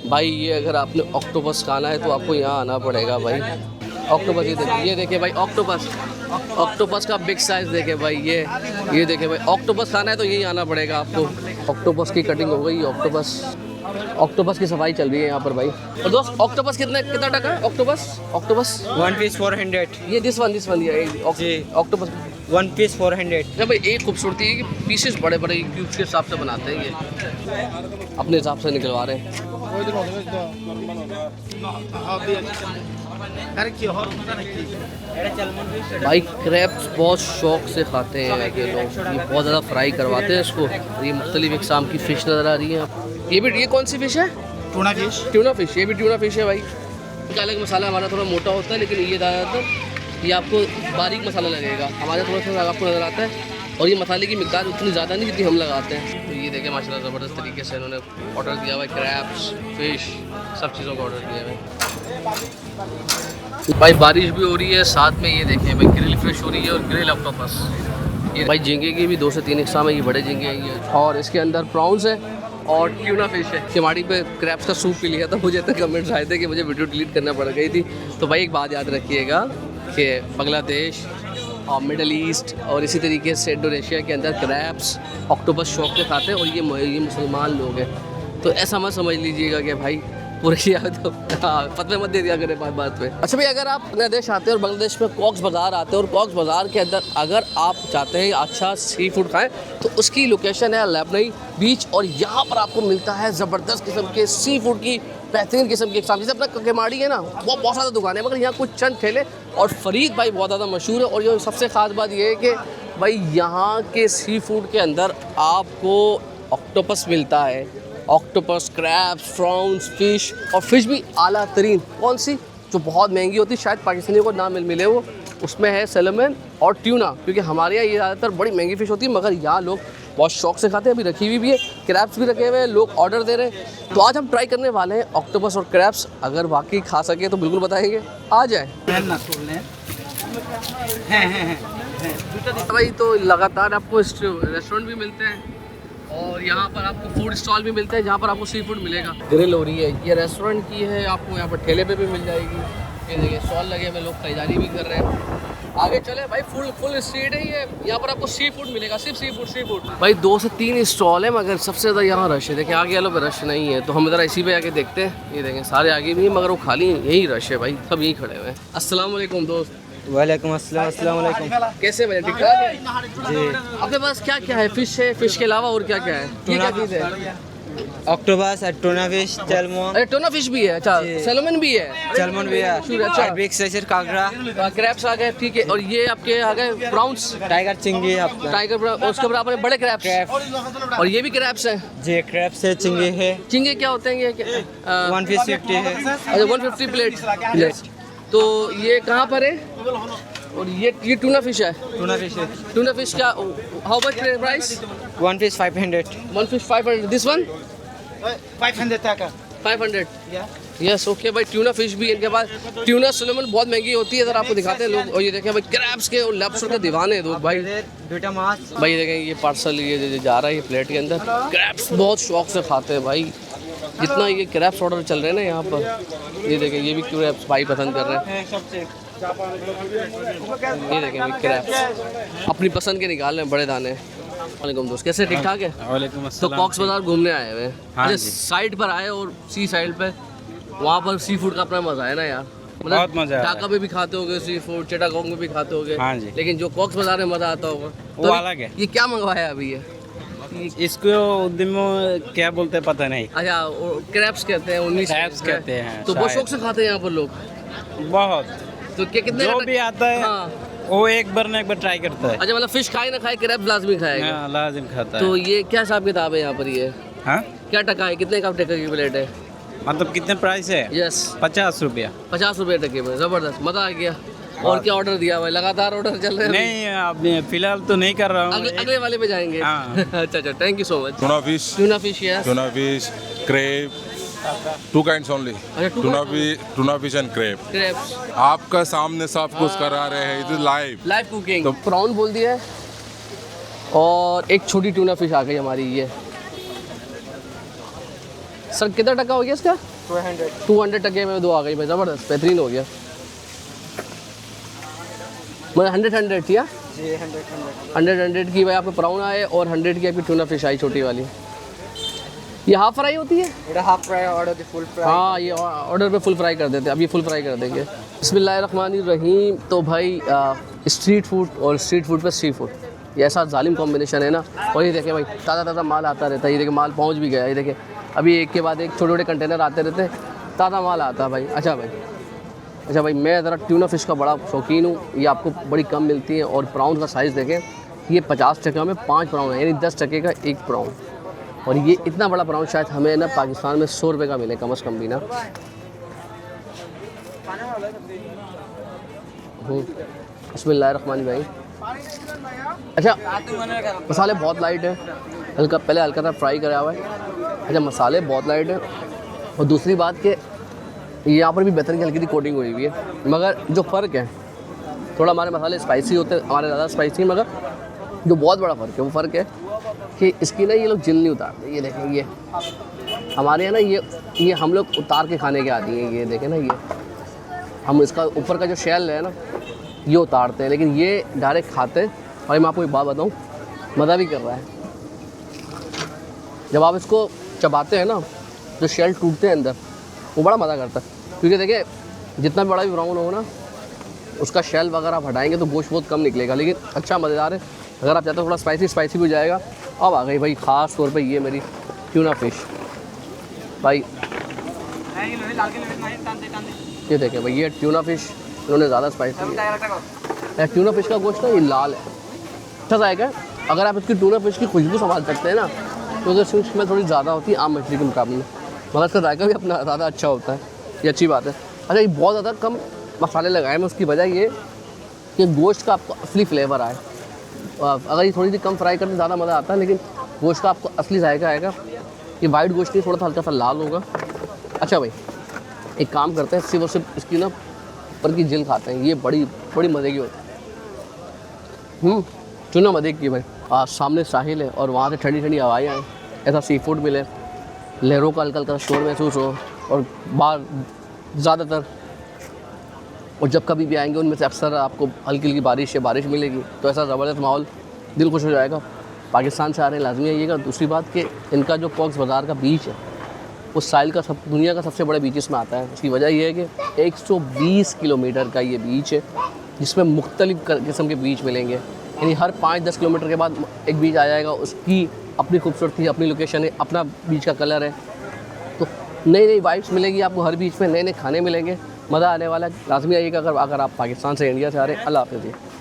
भाई ये अगर आपने ऑक्टोपस खाना है तो आपको यहाँ आना पड़ेगा भाई। ऑक्टोपस ये देखिए भाई, ऑक्टोपस का बिग साइज़ देखे भाई, ये देखे भाई, ऑक्टोपस खाना है तो यही आना पड़ेगा आपको। ऑक्टोपस की कटिंग हो गई, ऑक्टोपस की सफाई चल रही है यहाँ पर भाई। और दोस्त ऑक्टोपस कितना टका है? Octopus 1 piece 400। ये दिस वन ये ऑक्टोपस 1 piece 400। भाई एक खूबसूरती है कि पीसेस बड़े बड़े क्यूब्स के हिसाब से बनाते हैं, ये अपने हिसाब से निकलवा रहे हैं। भाई क्रैब्स बहुत शौक से खाते हैं ये लोग, ये बहुत ज़्यादा फ्राई करवाते हैं इसको। ये मुख्तलिफ इकसाम की फ़िश नज़र आ रही है। ये कौन सी फ़िश है? Tuna fish. ये भी ट्यूना फ़िश है भाई। इनका अलग मसाला हमारा थोड़ा मोटा होता है, लेकिन ये ज़्यादातर ये आपको बारीक मसाला लगेगा, हमारा थोड़ा सा आपको नज़र आता है। और ये मसाले की मिकदार उतनी ज़्यादा नहीं जितनी हम लगाते हैं। तो ये देखें माशाल्लाह ज़बरदस्त तरीके से इन्होंने ऑर्डर दिया हुआ है, क्रैब्स, फ़िश, सब चीज़ों का ऑर्डर दिया हुआ है। भाई बारिश भी हो रही है, साथ में ये देखें भाई ग्रिल फिश हो रही है और ग्रिल ऑक्टोपस। ये भाई झींगे की भी 2 से 3 इकसाम है, ये बड़े झींगे हैं ये, और इसके अंदर प्रॉन्स है और ट्यूना फिश है। तिमाड़ी पे क्रैब्स का सूप पी लिया था, मुझे तो कमेंट्स आए थे कि मुझे वीडियो डिलीट करना पड़ गई थी। तो भाई एक बात याद रखिएगा कि बांग्लादेश और मिडल ईस्ट और इसी तरीके से इंडोनेशिया के अंदर क्रैब्स ऑक्टोपस शौक से खाते हैं, और ये मुसलमान लोग हैं। तो ऐसा मत समझ लीजिएगा कि भाई पूरे तो फतवे मत दे दिया करें बात पे। अच्छा भाई, अगर आप अपने देश आते हैं और बांग्लादेश में कॉक्स बाज़ार आते हैं और कॉक्स बाज़ार के अंदर अगर आप चाहते हैं अच्छा सी फूड खाएं तो उसकी लोकेशन है लेबनई बीच, और यहाँ पर आपको मिलता है ज़बरदस्त किस्म के सी फूड की बेहतरीन किस्म की एग्जाम। जैसे अपना केमाड़ी है ना, वो बहुत ज़्यादा दुकान है, मगर यहाँ कुछ चंद ठेले, और फरीद भाई बहुत ज़्यादा मशहूर है। और ये सबसे ख़ास बात ये है कि भाई यहाँ के सी फूड के अंदर आपको ऑक्टोपस मिलता है, ऑक्टोपस, क्रैब्स, प्रॉन्स, फ़िश, और फ़िश भी आला तरीन। कौन सी? जो बहुत महंगी होती है, शायद पाकिस्तानियों को ना मिले वो, उसमें है सैल्मन और ट्यूना, क्योंकि हमारे यहाँ ये ज़्यादातर बड़ी महंगी फ़िश होती है, मगर यहाँ लोग बहुत शौक से खाते हैं। अभी रखी हुई भी है, क्रैब्स भी रखे हुए हैं, लोग ऑर्डर दे रहे हैं। तो आज हम ट्राई करने वाले हैं ऑक्टोपस और क्रैब्स। अगर वाकई खा सके तो बिल्कुल बताएंगे, आ जाए भाई। तो लगातार आपको रेस्टोरेंट भी मिलते हैं और यहाँ पर आपको फूड स्टॉल भी मिलते हैं जहाँ पर आपको सी फूड मिलेगा। ग्रिल हो रही है, ये रेस्टोरेंट की है, आपको यहाँ पर ठेले पे भी मिल जाएगी। ये देखिए स्टॉल लगे हुए, लोग खरीदारी भी कर रहे हैं। आगे चले भाई, फुल स्ट्रीट है ये, यहाँ पर आपको सी फूड मिलेगा, सिर्फ सी फूड। भाई 2 से 3 स्टॉल है, मगर सबसे ज़्यादा यहाँ रश है। देखिए आगे वालों पर रश नहीं है, तो हम ज़रा इसी पे आके देखते हैं। ये देखें सारे आगे भी हैं, मगर वो खाली यही रश है भाई, सब यहीं खड़े हुए हैं। अस्सलाम वालेकुम दोस्त। वालेकुम अस्सलाम। अस्सलाम वालेकुम। कैसे भैया, ठीक ठाक है जी। आपके पास क्या क्या है? फ़िश है, फ़िश के अलावा और क्या क्या है? ये क्या चीज़ है? Octopus, tuna fish, salmon. अरे टूना फिश भी है, अच्छा सैल्मन भी है, सैल्मन भी है, अच्छा। बिग साइज काकड़ा, क्रैब्स आ गए, ठीक है। और ये आपके आ गए प्रॉन्स, टाइगर चिंगी आपका। टाइगर, उसके बराबर है बड़े क्रैब्स, और ये भी क्रैब्स हैं जी। क्रैब से चिंगी है। चिंगे क्या होते हैं ये? 1 piece 50 है। अच्छा 150 प्लेट। तो ये कहाँ पर है? और ये टूना फिश है। टूना फिश है। टूना फिश क्या, how much price? 1 piece 500। 1 fish 500, this one 500 तक। 500 यस ओके भाई। ट्यूना फिश भी इनके पास, ट्यूना सैल्मन बहुत महंगी होती है, अगर आपको दिखाते हैं लोग। और ये देखें भाई क्रैब्स के और लॉबस्टर के दीवाने लोग भाई। दूटा माछ भाई ये देखें, ये पार्सल ये जा रहा है ये प्लेट के अंदर। क्रैब्स बहुत शौक से खाते हैं भाई, जितना ये क्रैब्स ऑर्डर चल रहे हैं ना यहाँ पर। ये देखें ये भी क्रैब्स भाई पसंद कर रहे हैं। ये देखें क्रैब्स अपनी पसंद के निकाल रहे हैं, बड़े दाने। वालेकुम दोस्त, कैसे, ठीक ठाक है? वालेकुम तो अस्सलाम। कॉक्स बाज़ार घूमने आए हुए हैं। हाँ अच्छा जी। साइड पर आए और सी साइड पे वहाँ पर सी फूड का अपना मज़ा है ना यार, बहुत मज़ा है। ढाका में भी खाते होगे सी फूड, चिटागोंग में भी खाते होगे। हाँ जी। लेकिन जो कॉक्स बाज़ार में मज़ा आता होगा वो अलग है। ये क्या मंगवाया अभी ये? इसको उर्दू में क्या बोलते हैं पता नहीं। अच्छा क्रैब्स कहते हैं, 19 क्रैब्स कहते हैं तो बहुत शायद। शौक से खाते हैं यहाँ पर लोग। बहुत, तो क्या कितने जो का भी आता है हाँ। वो एक बार ना एक बार ट्राई करता है। अच्छा मतलब फिश खाए ना खाए क्रैब्स लाजमी खाएगा। हाँ, लाजिम खाता तो है। ये क्या हिसाब किताब है यहाँ पर? ये हाँ, क्या टका है, कितने का टका की प्लेट है? मतलब कितने प्राइस है? यस 50 रुपया। 50 रुपये टके में, ज़बरदस्त, मज़ा आ गया। और क्या ऑर्डर दिया भाई? लगातार ऑर्डर चल रहे हैं? नहीं, अब फिलहाल तो नहीं कर रहा हूँ। अगले वाले पे जाएंगे। हाँ। अच्छा thank you so much. Tuna fish yes. crab, 2 kinds only. अच्छा Tuna fish and crab. Crabs आपका सामने सब कुछ करा रहे हैं, इधर लाइव। Live cooking. तो प्रॉन बोल दिया है, और एक छोटी ट्यूना फिश आ गई हमारी। ये सर कितना टका हो गया इसका? 200. 200 टके में 2 आ गई भाई, ज़बरदस्त बेहतरीन हो गया। मतलब 100 थी यार, जी 100 100 की भाई आपको प्राउन आए और 100 की आपकी टूना फिश आई छोटी वाली। ये हाफ फ्राई होती है? এটা হাফ ফ্রাই অর্ডার দি ফুল ফ্রাই। हाँ, ये ऑर्डर पे फुल फ्राई कर देते हैं, अब ये फुल फ्राई कर देंगे। बिस्मिल्लाहिर्रहमानिर्रहीम। तो भाई स्ट्रीट फूड और स्ट्रीट फूड पे सी फूड, ये ऐसा जालिम कॉम्बिनेशन है ना। और ये देखें भाई, ताज़ा ताज़ा माल आता रहता है। ये देखें माल पहुंच भी गया, ये देखें अभी एक के बाद एक छोटे छोटे कंटेनर आते रहते हैं, ताज़ा माल आता है भाई। अच्छा भाई मैं ज़रा ट्यूना फ़िश का बड़ा शौकीन हूँ, ये आपको बड़ी कम मिलती है। और प्राउन का साइज़ देखें, ये 50 टका में 5 प्राउन है, यानी 10 टके का 1 प्राउन। और ये इतना बड़ा प्राउन शायद हमें ना पाकिस्तान में 100 रुपये का मिले कम से कम भी ना। बिस्मिल्लाहिर्रहमानिर्रहीम। अच्छा मसाले बहुत लाइट है, हल्का पहले हल्का सा फ्राई करा हुआ है। अच्छा मसाले बहुत लाइट है। और दूसरी बात कि यहाँ पर भी बेहतर की हल्की सी कोटिंग हुई हुई है, मगर जो फ़र्क है थोड़ा, हमारे मसाले स्पाइसी होते हैं, हमारे ज़्यादा स्पाइसी, मगर जो बहुत बड़ा फ़र्क है वो फ़र्क है कि इसकी ना ये लोग जिल नहीं उतारते। ये देखें, ये हमारे यहाँ ना ये हम लोग उतार के खाने के आती हैं। ये देखें ना, ये हम इसका ऊपर का जो शेल है ना ये उतारते हैं, लेकिन ये डायरेक्ट खाते हैं। और मैं आपको एक बात बताऊँ, मज़ा भी कर रहा है। जब आप इसको चबाते हैं ना, जो शेल टूटते हैं अंदर, वो बड़ा मज़ा करता है। क्योंकि देखिए जितना भी बड़ा भी ब्राउन हो ना, उसका शेल वगैरह आप हटाएंगे तो गोश्त बहुत कम निकलेगा, लेकिन अच्छा मज़ेदार है। अगर आप चाहते हो थोड़ा स्पाइसी भी हो जाएगा। अब आ गई भाई ख़ास तौर पे ये मेरी ट्यूना फ़िश भाई। ये देखें भाई, ये ट्यूना फ़िश इन्होंने ज़्यादा स्पाइसी है। ट्यूना फ़िश का गोश्त ना ये लाल है, अच्छा जाएगा। अगर आप इसकी ट्यूना फ़िश की खुशबू संभाल सकते हैं ना, तो उसकी स्मेल थोड़ी ज़्यादा होती है आम मछली के मुकाबले, मगर इसका जायका भी अपना ज़्यादा अच्छा होता है। ये अच्छी बात है। अच्छा ये बहुत ज़्यादा कम मसाले लगाए हैं, उसकी वजह ये कि गोश्त का आपको असली फ्लेवर आए। अगर ये थोड़ी सी कम फ्राई करने ज़्यादा मज़ा आता है, लेकिन गोश्त का आपको असली जायका आएगा। ये वाइट गोश्त नहीं, थोड़ा सा हल्का सा लाल होगा। अच्छा भाई एक काम करते हैं, सिर्फ और सिर्फ इसकी ना ऊपर की जिल खाते हैं, ये बड़ी मज़े की होती है। चुना मज़े की भाई। सामने साहिल है और वहाँ से ठंडी ठंडी हवाएं आएँ, ऐसा सी फूड मिले, लहरों का हल्का हल्का शोर महसूस हो, और बाहर ज़्यादातर और जब कभी भी आएंगे उनमें से अक्सर आपको हल्की हल्की बारिश मिलेगी, तो ऐसा ज़बरदस्त माहौल, दिल खुश हो जाएगा। पाकिस्तान से आ रहे हैं लाजमी आइएगा। दूसरी बात कि इनका जो कॉक्स बाज़ार का बीच है, उस साइल का दुनिया का सबसे बड़ा बीच इसमें आता है। उसकी वजह यह है कि 120 किलोमीटर का ये बीच है, जिसमें मुख्तलिफ़ किस्म के बीच मिलेंगे। यानी हर 5-10 किलोमीटर के बाद एक बीच आ जाएगा, उसकी अपनी खूबसूरती है, अपनी लोकेशन है, अपना बीच का कलर है। तो नई वाइब्स मिलेगी आपको हर बीच में, नए खाने मिलेंगे, मज़ा आने वाला है। लाजमी आइएगा अगर आप पाकिस्तान से इंडिया से आ रहे हैं। अल्लाह हाफ़िज़।